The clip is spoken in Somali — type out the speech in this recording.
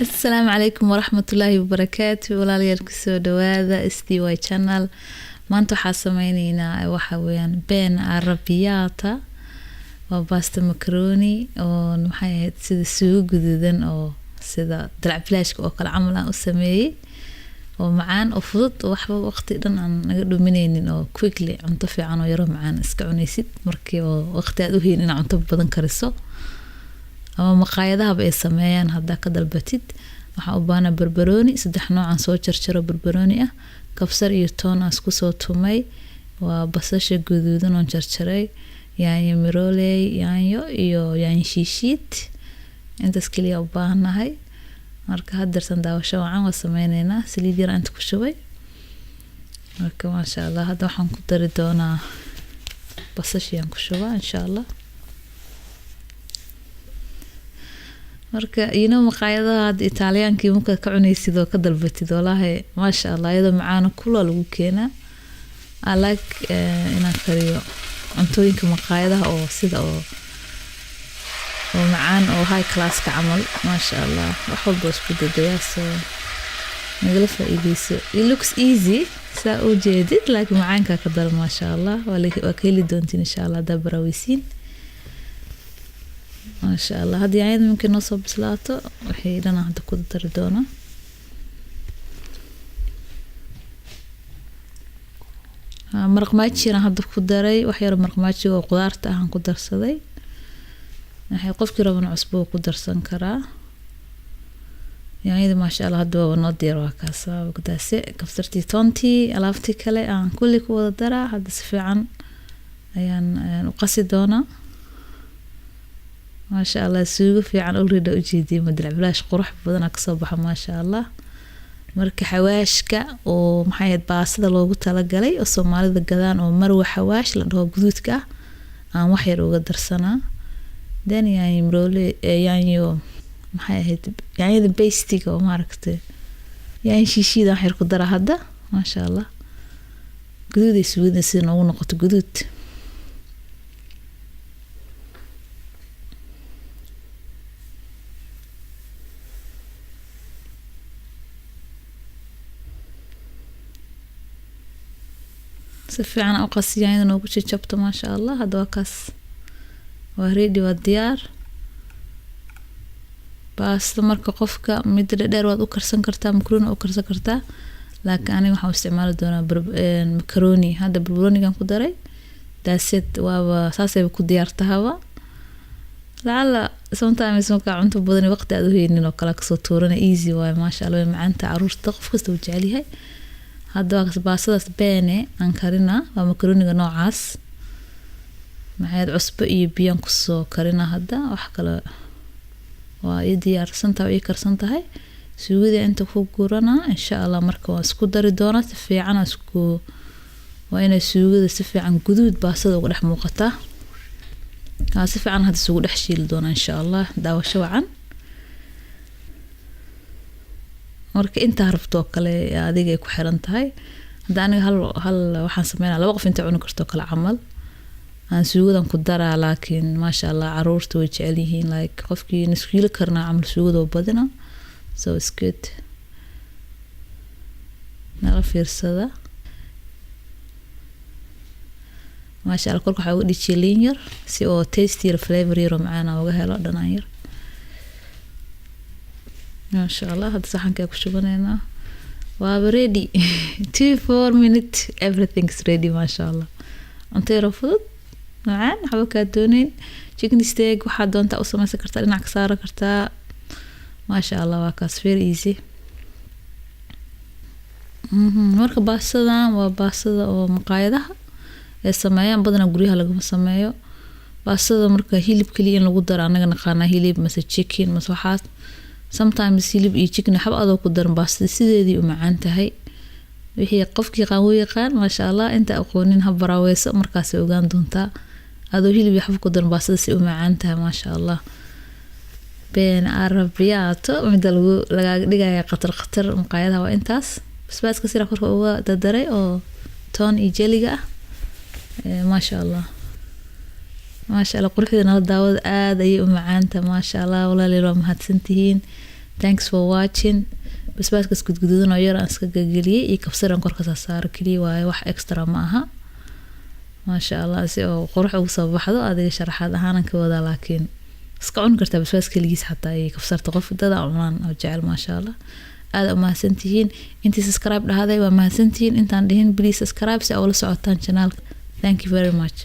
السلام عليكم ورحمة الله وبركاته walaalyaal kusoo dhawaada STY channel maanta waxaa sameyneynaa waxa weeyaan been arabiyata waa pasta macaroni oo maxay ahayd sida suugo guduudan oo sida dalc flashka oo kala camal aan u sameeyay oo macaan oo fudud oo waxba waqti dhan aan naga dhumineynin oo quickly cunto fiican oo yaro macaan iska cunaysid markii oo waqti aad u heen in cunto badan kariso ama maqaayadaha ay sameeyaan hadda ka dalbatid waxa u baahan barbarooni saddex nooc aan soo jarjaro barbarooni ah kabsar iyo toon aan isku soo tumay waa basasha guduudan oo jarjaray yaanyo miroley yaanyo iyo yaanyo shiishid intaas kaliya u baahanahay marka hadda daawasho wacan waa sameyneynaa saliid yar inta ku shubay marka ma sha Allah hadda waxaan ku dari doonaa basashiyan ku shubaa insha Allah marka maqaayadaha Italiaanka marka ka cunaysid oo ka dalbatid wallahi ma sha Allah iyada macaan kullu lagu keenaa I like inaan kariyo cuntooyinka maqaayadaha oo sida oo macaan oo high class ka camal ma sha Allah wax walba isku dadayso nagala faa'iideyso it looks easy saa oo jeedid laakiin macaanka ka dar ma sha Allah waa keli doontiin insha Allah dabarawisiin ما شاء الله هذه يعني ممكن نصب بسلاطة وحين أنا هذا كود تردونه مرق ماتشي أنا هذا كود دري وحير مرق ماتشي وقدرته عن قدر صدي نحن قف كرا من عصبه قدر سنكرا يعني إذا ما شاء الله هذا ونضير وكاسة وقداسة كفترتي تونتي ألافتي كلي عن كل كود درا هذا سفيعا يعني وقصدونه ما شاء الله suugo fiican oo reedo u jeediyay madal flash qurux badan ka soo baxa ma sha Allah marka xawaashka oo maxay baasada loogu tala galay oo Soomaalida gadaan oo marwa xawaash la dhaho guduudka aan wax yar uga darsanaa dan yaanyo mroole yaanyo maxay ahayd yaanyada bastiga oo maaragtay yaanyo shiishida xir ku dara hadda ma sha Allah guduudis wadasina oo noqoto guduud سفيعان أو قصيان إنه كل شيء جبته ما شاء الله هذا وكاس وهريدي والديار بس مركو قفكة مدري دير واد أكرسن كرتا مكرونة أكرسن كرتا لكن أنا محاول استعمال دونا مكروني هذا بربروني كان كدري داسيت وساسي بكو ديارتها لعل sometimes مكا عنتو بدني وقت أدوهي إنه كلاك صوتورنا easy واي ما شاء الله معانتا عروش تقف كستو جعليها هذا baasadaas beene aan karina waa macaroniga noocaas maxaad cusbo iyo biyo ku soo karina hadda wax kale waa diyaarsan tahay karsan tahay suugada inta ku gurana insha Allah marka waa isku dari doona si fiican isku waa inay suugada si fiican guduud baasada uga dhex muuqata si fiican hadda isugu dhex shiil doona insha Allah daawasho wacan marka inta harfto kale adiga ay ku xiran tahay hadda aniga hal waxaan sameeynaa laba qof inta cuni karto kala camal aan suugadan ku daraa laakiin ma sha Allah caruurtu way jecel yihiin like qofkii nisfiil karna camal suugada badana so it's good nala fiirsada ma sha Allah kolka waxa ugu dhijilin yar si oo tasty iyo flavor yar macaan uga helo dhanaan yar ما شاء الله هذا صحن كيف شغلنا ready 2-4 minutes everything's ready ما شاء الله أنت رفضت معان حبك دونين chicken steak وحد أنت أصلا ما سكرت لنا كسارة كرتا ما شاء الله واكاس very easy مركب باسدا وباسدا ومقايدها السمايان بدنا نقوليها لقم السمايو باسدا مركب هيلب كليا نقدر أنا نقانا هيلب مثل chicken مثل واحد sometimes hilib iyo chicken xab adoo ku daran baastada sideedii u macaan tahay wixii qofkii qawo yaqaan ma sha Allah inta aqoonin hab baraweyso markaas ay ogaan doontaa adoo hilib iyo xab ku daran baastada si u macaan tahay ma sha Allah been arabiyaato mid laga dhigaya qatar maqaayadaha waa intaas basbaaska sira korka uga dadaray oo toon iyo jeliga ma sha Allah ما شاء الله قرحنا داود آد أي معانته ما شاء الله ولا لي ما هتسنتهين thanks for watching basbaaska isgudgududan oo yar aan iska galgeliyay iyo kabsaran korka saar kaliya waaye wax extra ma aha ma sha Allah si oo qurux ugu soo baxdo adiga sharaxaad ahaan ka wada laakiin iska cun kartaa basbaaska kaligiis xataa ay kabsarta qof dada cunaan oo jecel ma sha Allah aad u mahadsantihiin intii subscribe dhahaday waa mahadsantihiin intaan dhihin please subscribe si aad ula socotaan channel thank you very much